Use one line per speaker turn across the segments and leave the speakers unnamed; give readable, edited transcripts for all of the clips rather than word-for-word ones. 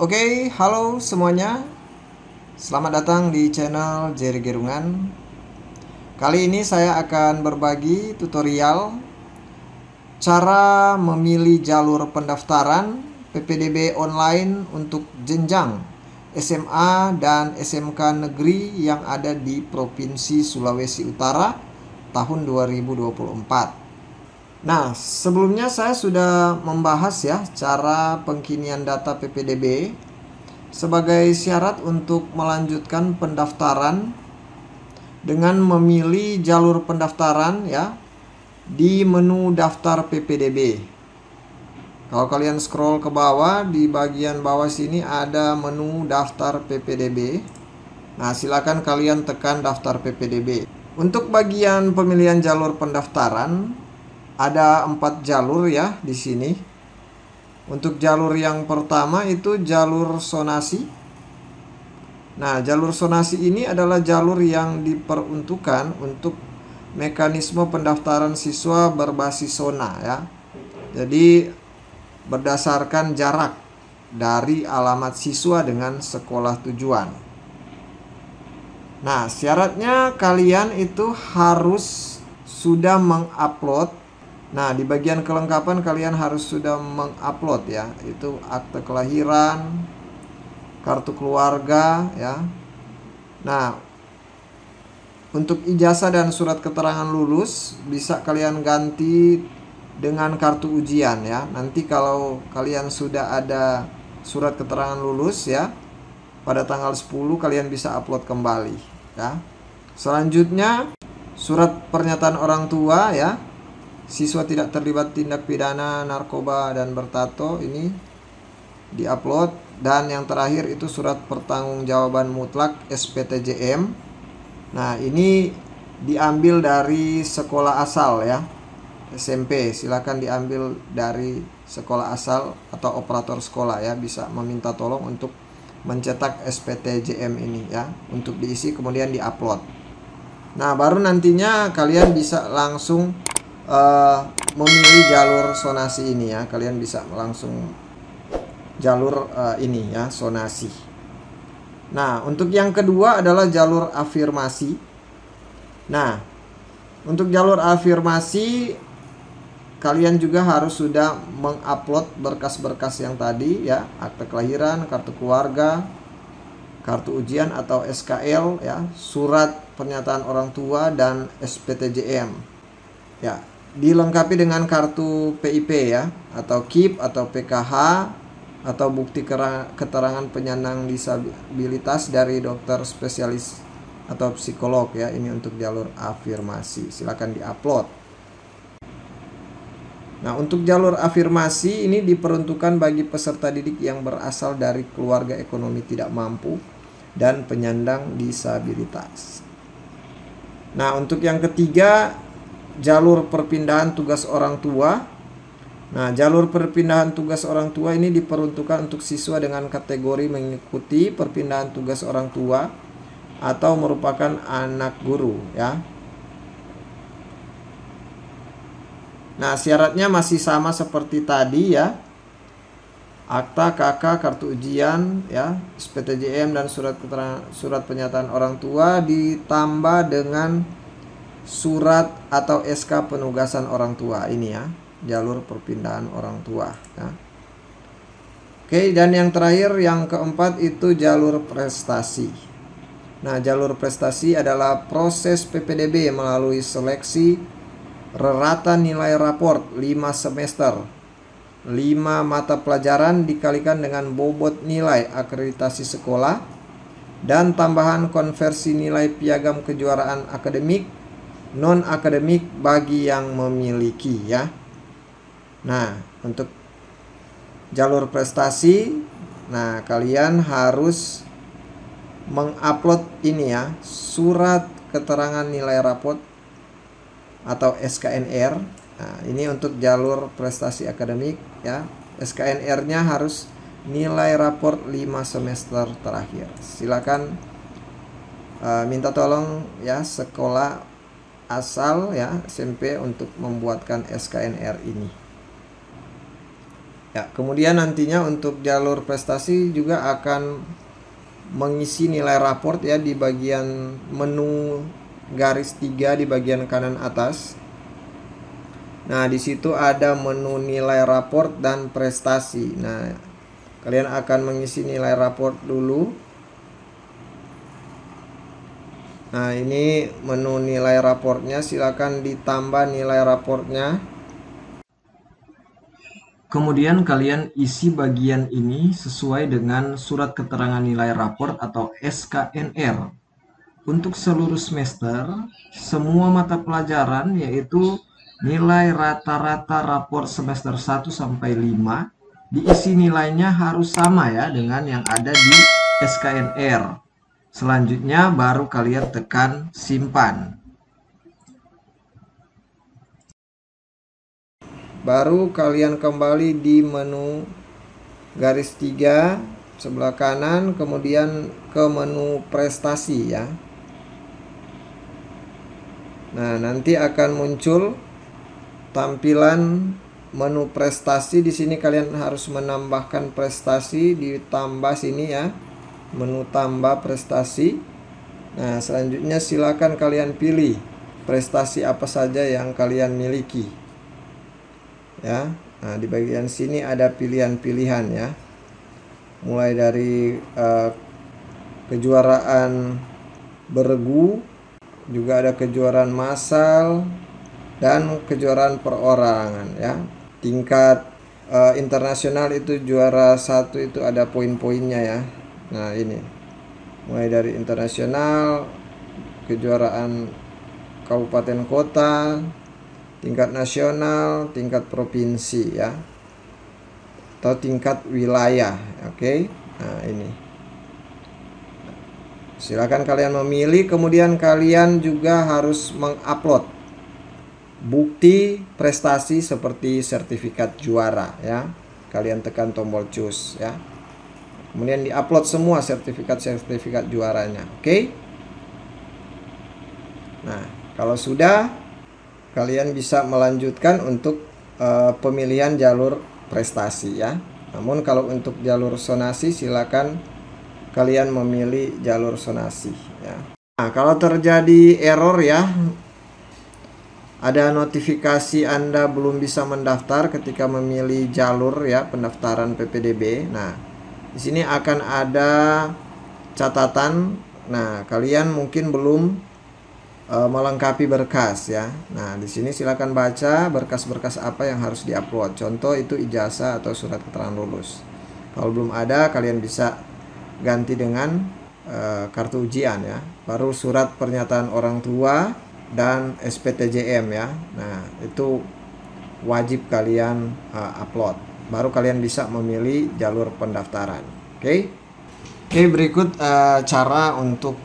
Oke, halo semuanya. Selamat datang di channel Jerry Gerungan. Kali ini saya akan berbagi tutorial cara memilih jalur pendaftaran PPDB online untuk jenjang SMA dan SMK negeri yang ada di Provinsi Sulawesi Utara tahun 2024. Nah, sebelumnya saya sudah membahas ya cara pengkinian data PPDB sebagai syarat untuk melanjutkan pendaftaran dengan memilih jalur pendaftaran ya di menu daftar PPDB. Kalau kalian scroll ke bawah, di bagian bawah sini ada menu daftar PPDB. Nah, silakan kalian tekan daftar PPDB. Untuk bagian pemilihan jalur pendaftaran ada 4 jalur ya di sini. Untuk jalur yang pertama itu jalur sonasi. Nah, jalur sonasi ini adalah jalur yang diperuntukkan untuk mekanisme pendaftaran siswa berbasis zona ya. Jadi berdasarkan jarak dari alamat siswa dengan sekolah tujuan. Nah, syaratnya kalian itu harus sudah mengupload. Nah, di bagian kelengkapan kalian harus sudah mengupload ya, itu akte kelahiran, kartu keluarga ya. Nah, untuk ijazah dan surat keterangan lulus bisa kalian ganti dengan kartu ujian ya. Nanti kalau kalian sudah ada surat keterangan lulus ya, pada tanggal 10 kalian bisa upload kembali ya. Selanjutnya surat pernyataan orang tua ya. Siswa tidak terlibat tindak pidana narkoba dan bertato, ini diupload. Dan yang terakhir itu surat pertanggungjawaban mutlak SPTJM. Nah, ini diambil dari sekolah asal ya, SMP. Silakan diambil dari sekolah asal atau operator sekolah ya, bisa meminta tolong untuk mencetak SPTJM ini ya, untuk diisi kemudian diupload. Nah, baru nantinya kalian bisa langsung memilih jalur sonasi ini ya. Kalian bisa langsung jalur ini ya, sonasi. Nah, untuk yang kedua adalah jalur afirmasi. Nah, untuk jalur afirmasi kalian juga harus sudah mengupload berkas-berkas yang tadi ya, akte kelahiran, kartu keluarga, kartu ujian atau SKL ya, surat pernyataan orang tua dan SPTJM ya. Dilengkapi dengan kartu PIP ya, atau KIP atau PKH, atau bukti keterangan penyandang disabilitas dari dokter spesialis atau psikolog ya. Ini untuk jalur afirmasi, silakan diupload. Nah, untuk jalur afirmasi ini diperuntukkan bagi peserta didik yang berasal dari keluarga ekonomi tidak mampu dan penyandang disabilitas. Nah, untuk yang ketiga jalur perpindahan tugas orang tua. Nah, jalur perpindahan tugas orang tua ini diperuntukkan untuk siswa dengan kategori mengikuti perpindahan tugas orang tua atau merupakan anak guru ya. Nah, syaratnya masih sama seperti tadi ya. Akta, KK, kartu ujian ya, SPTJM dan surat pernyataan orang tua ditambah dengan surat atau SK penugasan orang tua. Ini ya, jalur perpindahan orang tua ya. Oke, dan yang terakhir yang keempat itu jalur prestasi. Nah, jalur prestasi adalah proses PPDB melalui seleksi rata nilai raport 5 semester, 5 mata pelajaran dikalikan dengan bobot nilai akreditasi sekolah dan tambahan konversi nilai piagam kejuaraan akademik non akademik bagi yang memiliki ya. Nah, untuk jalur prestasi, nah kalian harus mengupload ini ya, surat keterangan nilai raport atau SKNR. Nah, ini untuk jalur prestasi akademik ya. SKNR-nya harus nilai raport 5 semester terakhir. Silakan minta tolong ya sekolah asal ya, SMP, untuk membuatkan SKNR ini. Ya, kemudian nantinya untuk jalur prestasi juga akan mengisi nilai raport ya di bagian menu garis 3 di bagian kanan atas. Nah, di situ ada menu nilai raport dan prestasi. Nah, kalian akan mengisi nilai raport dulu. Nah, ini menu nilai raportnya, silakan ditambah nilai raportnya. Kemudian kalian isi bagian ini sesuai dengan surat keterangan nilai raport atau SKNR. Untuk seluruh semester, semua mata pelajaran yaitu nilai rata-rata raport semester 1 sampai 5 diisi nilainya harus sama ya dengan yang ada di SKNR. Selanjutnya baru kalian tekan simpan. Baru kalian kembali di menu garis 3 sebelah kanan, kemudian ke menu prestasi ya. Nah, nanti akan muncul tampilan menu prestasi. Di sini kalian harus menambahkan prestasi, ditambah sini ya, menu tambah prestasi. Nah, selanjutnya silakan kalian pilih prestasi apa saja yang kalian miliki. Ya, nah di bagian sini ada pilihan-pilihan ya, mulai dari kejuaraan bergu, juga ada kejuaraan massal dan kejuaraan perorangan ya. Tingkat internasional itu juara 1 itu ada poin-poinnya ya. Nah, ini mulai dari internasional, kejuaraan kabupaten kota, tingkat nasional, tingkat provinsi ya, atau tingkat wilayah. Oke. Nah, ini silakan kalian memilih. Kemudian kalian juga harus mengupload bukti prestasi seperti sertifikat juara ya. Kalian tekan tombol choose ya, kemudian diupload semua sertifikat juaranya. Oke. Nah, kalau sudah, kalian bisa melanjutkan untuk pemilihan jalur prestasi ya. Namun kalau untuk jalur sonasi silakan kalian memilih jalur sonasi ya. Nah, kalau terjadi error ya, ada notifikasi Anda belum bisa mendaftar ketika memilih jalur ya pendaftaran PPDB. Nah, di sini akan ada catatan. Nah, kalian mungkin belum melengkapi berkas ya. Nah, di sini silakan baca berkas-berkas apa yang harus diupload. Contoh itu ijazah atau surat keterangan lulus. Kalau belum ada, kalian bisa ganti dengan kartu ujian ya. Baru surat pernyataan orang tua dan SPTJM ya. Nah, itu wajib kalian upload. Baru kalian bisa memilih jalur pendaftaran. Oke. Oke, berikut cara untuk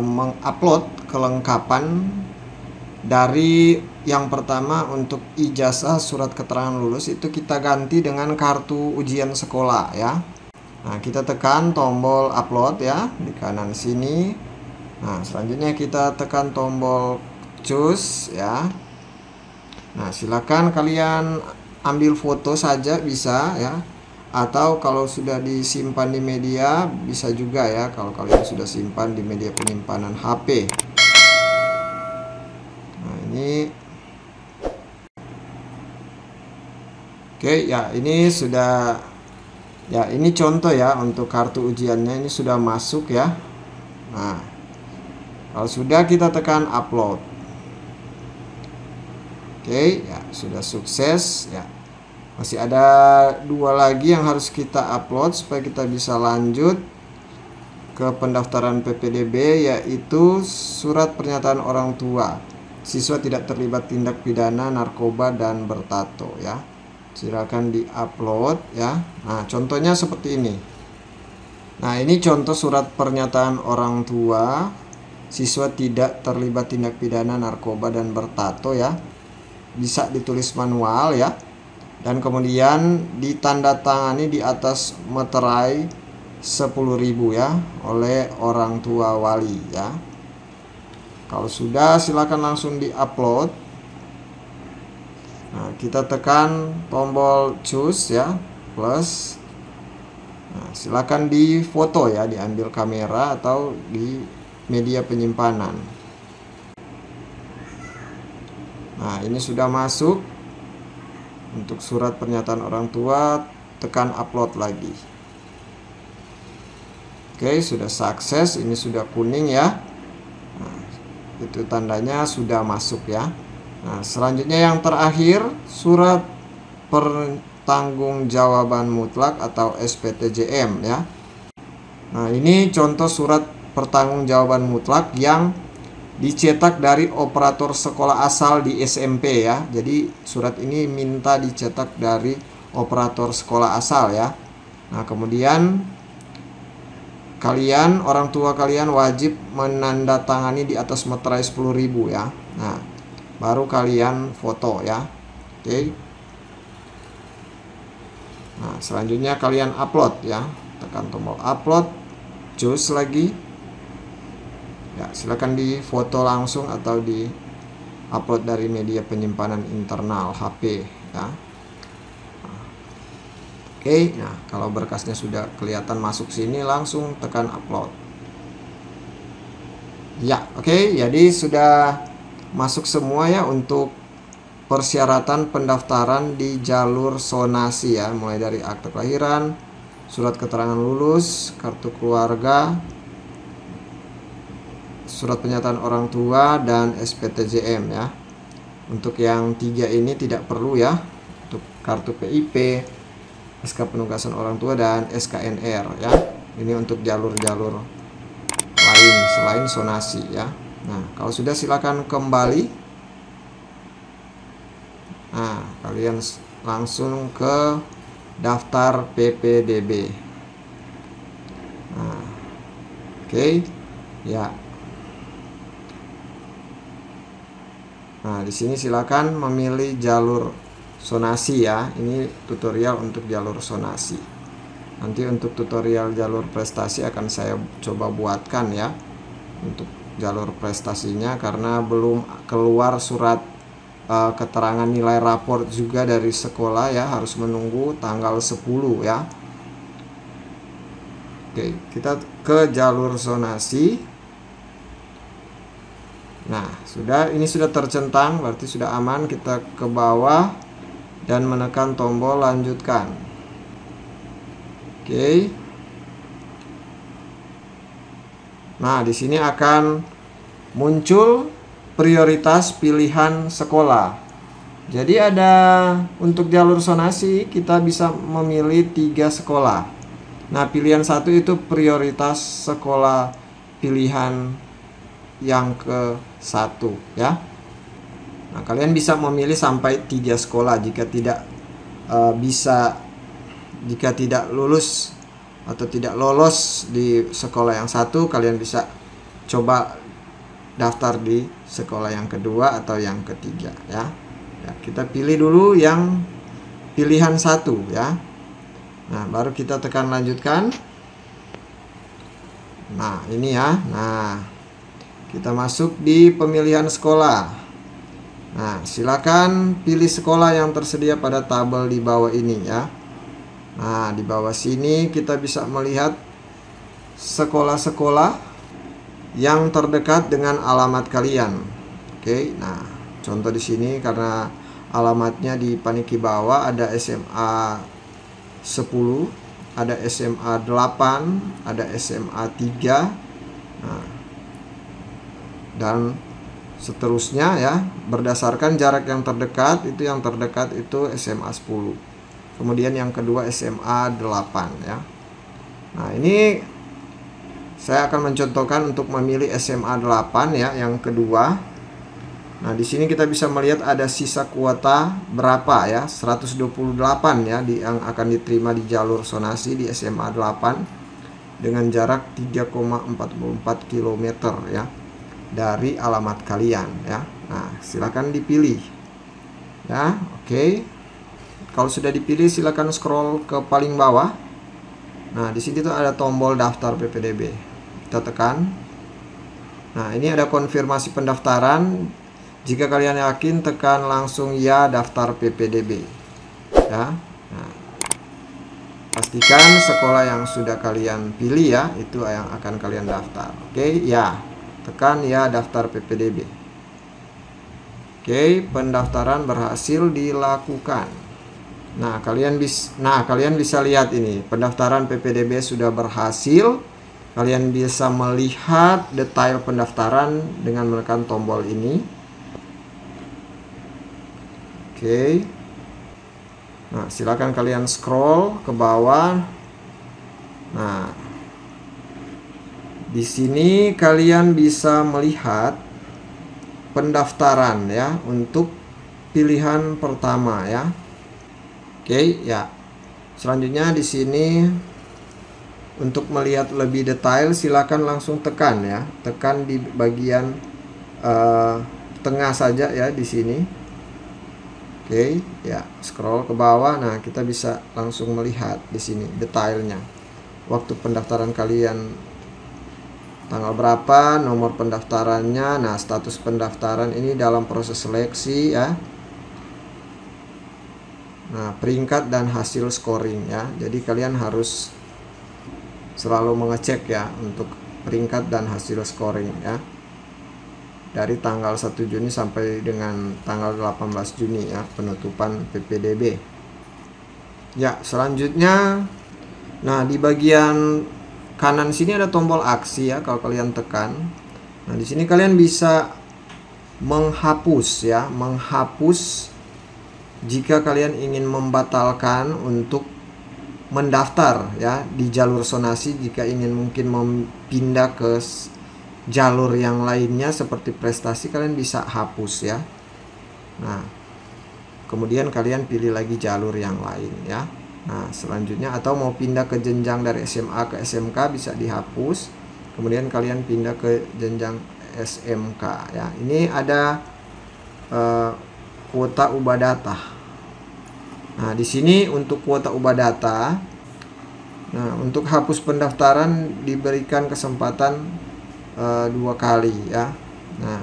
mengupload kelengkapan dari yang pertama untuk ijazah surat keterangan lulus itu kita ganti dengan kartu ujian sekolah ya. Nah, kita tekan tombol upload ya di kanan sini. Nah, selanjutnya kita tekan tombol choose ya. Nah, silakan kalian ambil foto saja bisa ya, atau kalau sudah disimpan di media bisa juga ya, kalau kalian sudah simpan di media penyimpanan HP. Nah, ini oke ya, ini sudah ya, ini contoh ya untuk kartu ujiannya, ini sudah masuk ya. Nah, kalau sudah kita tekan upload. Oke ya, sudah sukses ya. Masih ada 2 lagi yang harus kita upload supaya kita bisa lanjut ke pendaftaran PPDB, yaitu surat pernyataan orang tua siswa tidak terlibat tindak pidana narkoba dan bertato ya. Silakan di-upload ya. Nah, contohnya seperti ini. Nah, ini contoh surat pernyataan orang tua siswa tidak terlibat tindak pidana narkoba dan bertato ya. Bisa ditulis manual ya. Dan kemudian ditandatangani di atas meterai 10.000 ya oleh orang tua wali ya. Kalau sudah, silakan langsung di-upload. Nah, kita tekan tombol choose ya. plus. Nah, silakan di foto ya, diambil kamera atau di media penyimpanan. Nah, ini sudah masuk. Untuk surat pernyataan orang tua, tekan upload lagi. Oke, sudah sukses. Ini sudah kuning ya. Nah, itu tandanya sudah masuk ya. Nah, selanjutnya yang terakhir, surat pertanggungjawaban mutlak atau SPTJM ya. Nah, ini contoh surat pertanggungjawaban mutlak yang dicetak dari operator sekolah asal di SMP ya. Jadi surat ini minta dicetak dari operator sekolah asal ya. Nah, kemudian kalian, orang tua kalian wajib menandatangani di atas meterai 10.000 ya. Nah, baru kalian foto ya. Oke. Nah, selanjutnya kalian upload ya. Tekan tombol upload, cus lagi. Ya, silakan di foto langsung atau di upload dari media penyimpanan internal HP ya. Oke, nah kalau berkasnya sudah kelihatan masuk sini, langsung tekan upload. Ya, oke, jadi sudah masuk semua ya untuk persyaratan pendaftaran di jalur zonasi ya, mulai dari akte kelahiran, surat keterangan lulus, kartu keluarga, surat pernyataan orang tua, dan SPTJM ya. Untuk yang 3 ini tidak perlu ya, untuk kartu PIP, SK penugasan orang tua, dan SKNR ya. Ini untuk jalur-jalur lain selain zonasi ya. Nah, kalau sudah silakan kembali. Nah, kalian langsung ke daftar PPDB. Nah, oke ya. Nah, di sini silakan memilih jalur zonasi ya. Ini tutorial untuk jalur zonasi. Nanti untuk tutorial jalur prestasi akan saya coba buatkan ya, untuk jalur prestasinya, karena belum keluar surat keterangan nilai raport juga dari sekolah ya, harus menunggu tanggal 10 ya. Oke, kita ke jalur zonasi. Nah, ini sudah tercentang, berarti sudah aman. Kita ke bawah dan menekan tombol lanjutkan. Oke. Nah, di sini akan muncul prioritas pilihan sekolah. Jadi ada untuk jalur zonasi kita bisa memilih 3 sekolah. Nah, pilihan 1 itu prioritas sekolah pilihan yang ke-1 ya. Nah, kalian bisa memilih sampai 3 sekolah. Jika tidak lulus atau tidak lolos di sekolah yang 1, kalian bisa coba daftar di sekolah yang kedua atau yang ketiga ya. Ya, kita pilih dulu yang pilihan 1 ya. Nah, baru kita tekan lanjutkan. Nah, ini ya. Nah, kita masuk di pemilihan sekolah. Nah, silakan pilih sekolah yang tersedia pada tabel di bawah ini ya. Nah, di bawah sini kita bisa melihat sekolah-sekolah yang terdekat dengan alamat kalian. Oke, nah contoh di sini karena alamatnya di Paniki bawah, ada SMA 10, ada SMA 8, ada SMA 3, nah, dan seterusnya ya, berdasarkan jarak yang terdekat. Itu yang terdekat itu SMA 10, kemudian yang kedua SMA 8 ya. Nah, ini saya akan mencontohkan untuk memilih SMA 8 ya, yang kedua. Nah, di sini kita bisa melihat ada sisa kuota berapa ya, 128 ya, yang akan diterima di jalur zonasi di SMA 8 dengan jarak 3,44 km ya dari alamat kalian ya. Nah, silakan dipilih ya. Oke. Kalau sudah dipilih, silakan scroll ke paling bawah. Nah, di sini tuh ada tombol daftar PPDB. Kita tekan. Nah, ini ada konfirmasi pendaftaran. Jika kalian yakin, tekan langsung ya daftar PPDB. Ya. Nah, pastikan sekolah yang sudah kalian pilih ya, itu yang akan kalian daftar. Oke, ya. Tekan ya daftar PPDB. Oke, pendaftaran berhasil dilakukan. Nah, kalian bisa lihat ini, pendaftaran PPDB sudah berhasil. Kalian bisa melihat detail pendaftaran dengan menekan tombol ini. Oke. Nah, silakan kalian scroll ke bawah. Nah, di sini kalian bisa melihat pendaftaran ya untuk pilihan pertama ya. Oke, ya. Selanjutnya di sini untuk melihat lebih detail silakan langsung tekan ya. Tekan di bagian tengah saja ya di sini. Oke, ya, scroll ke bawah. Nah, kita bisa langsung melihat di sini detailnya. Waktu pendaftaran kalian tanggal berapa, nomor pendaftarannya, nah status pendaftaran ini dalam proses seleksi ya. Nah, peringkat dan hasil scoring ya. Jadi kalian harus selalu mengecek ya untuk peringkat dan hasil scoring ya. Dari tanggal 1 Juni sampai dengan tanggal 18 Juni ya, penutupan PPDB. Ya, selanjutnya nah di bagian kanan sini ada tombol aksi ya, kalau kalian tekan. Nah, di sini kalian bisa menghapus ya, menghapus jika kalian ingin membatalkan untuk mendaftar ya di jalur sonasi, jika ingin mungkin pindah ke jalur yang lainnya seperti prestasi, kalian bisa hapus ya. Nah, kemudian kalian pilih lagi jalur yang lain ya. Nah, selanjutnya atau mau pindah ke jenjang dari SMA ke SMK bisa dihapus. Kemudian kalian pindah ke jenjang SMK ya. Ini ada kuota ubah data. Nah, di sini untuk kuota ubah data, nah untuk hapus pendaftaran diberikan kesempatan 2 kali ya. Nah,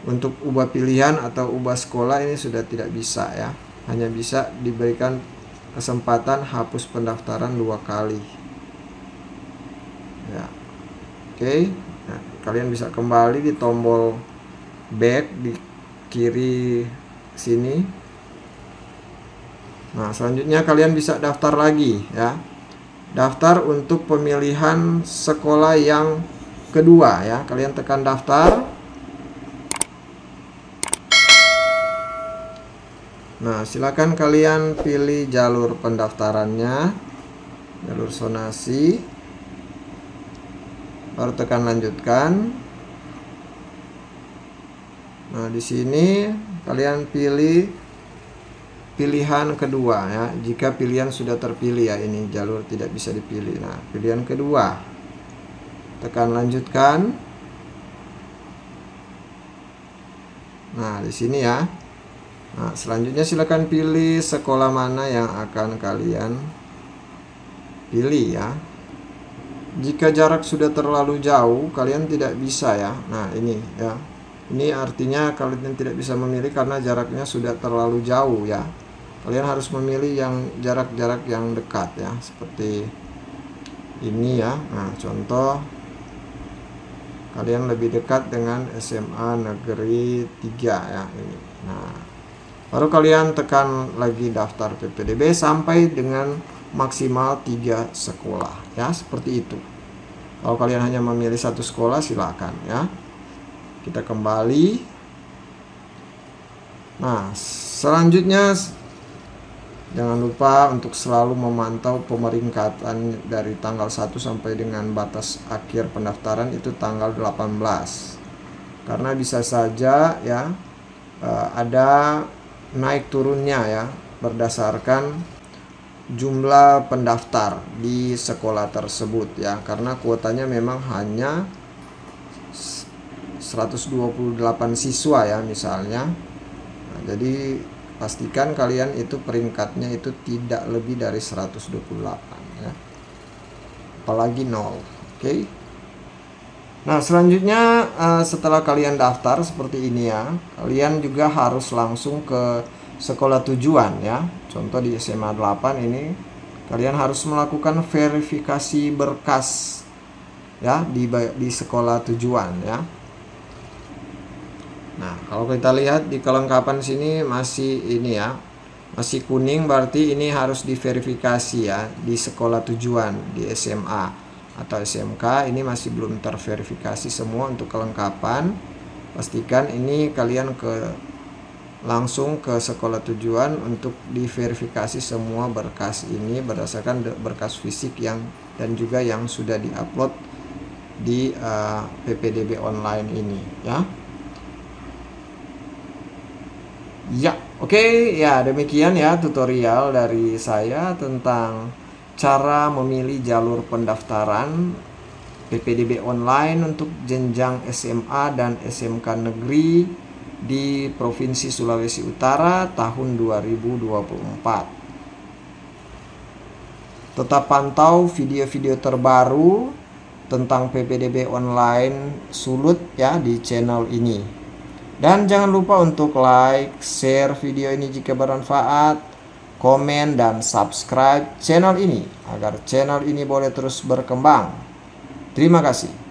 untuk ubah pilihan atau ubah sekolah ini sudah tidak bisa ya. Hanya bisa diberikan kesempatan hapus pendaftaran 2 kali. Ya. Oke. Nah, kalian bisa kembali di tombol back di kiri sini. Nah, selanjutnya kalian bisa daftar lagi ya. Daftar untuk pemilihan sekolah yang kedua ya. Kalian tekan daftar. Nah, silakan kalian pilih jalur pendaftarannya, jalur sonasi, baru tekan lanjutkan. Nah, di sini kalian pilih pilihan kedua ya. Jika pilihan sudah terpilih ya, ini jalur tidak bisa dipilih. Nah, pilihan kedua, tekan lanjutkan. Nah, di sini ya. Nah, selanjutnya silakan pilih sekolah mana yang akan kalian pilih ya. Jika jarak sudah terlalu jauh, kalian tidak bisa ya. Nah, ini ya. Ini artinya kalian tidak bisa memilih karena jaraknya sudah terlalu jauh ya. Kalian harus memilih yang jarak-jarak yang dekat ya, seperti ini ya. Nah, contoh kalian lebih dekat dengan SMA Negeri 3 ya ini. Nah, baru kalian tekan lagi daftar PPDB sampai dengan maksimal 3 sekolah ya, seperti itu. Kalau kalian hanya memilih 1 sekolah silakan ya. Kita kembali. Nah, selanjutnya jangan lupa untuk selalu memantau pemeringkatan dari tanggal 1 sampai dengan batas akhir pendaftaran itu tanggal 18. Karena bisa saja ya ada naik turunnya ya berdasarkan jumlah pendaftar di sekolah tersebut ya, karena kuotanya memang hanya 128 siswa ya misalnya. Nah, jadi pastikan kalian itu peringkatnya itu tidak lebih dari 128 ya, apalagi 0. Oke. Nah, selanjutnya setelah kalian daftar seperti ini ya, kalian juga harus langsung ke sekolah tujuan ya. Contoh di SMA 8 ini Kalian harus melakukan verifikasi berkas ya di sekolah tujuan ya. Nah, kalau kita lihat di kelengkapan sini masih ini ya, masih kuning, berarti ini harus diverifikasi ya di sekolah tujuan, di SMA atau SMK. Ini masih belum terverifikasi semua untuk kelengkapan. Pastikan ini kalian langsung ke sekolah tujuan untuk diverifikasi semua berkas ini berdasarkan berkas fisik dan juga yang sudah diupload di PPDB online ini ya. Ya, oke ya, demikian ya tutorial dari saya tentang cara memilih jalur pendaftaran PPDB online untuk jenjang SMA dan SMK negeri di Provinsi Sulawesi Utara tahun 2024. Tetap pantau video-video terbaru tentang PPDB online Sulut ya di channel ini. Dan jangan lupa untuk like, share video ini jika bermanfaat, komen, dan subscribe channel ini agar channel ini boleh terus berkembang. Terima kasih.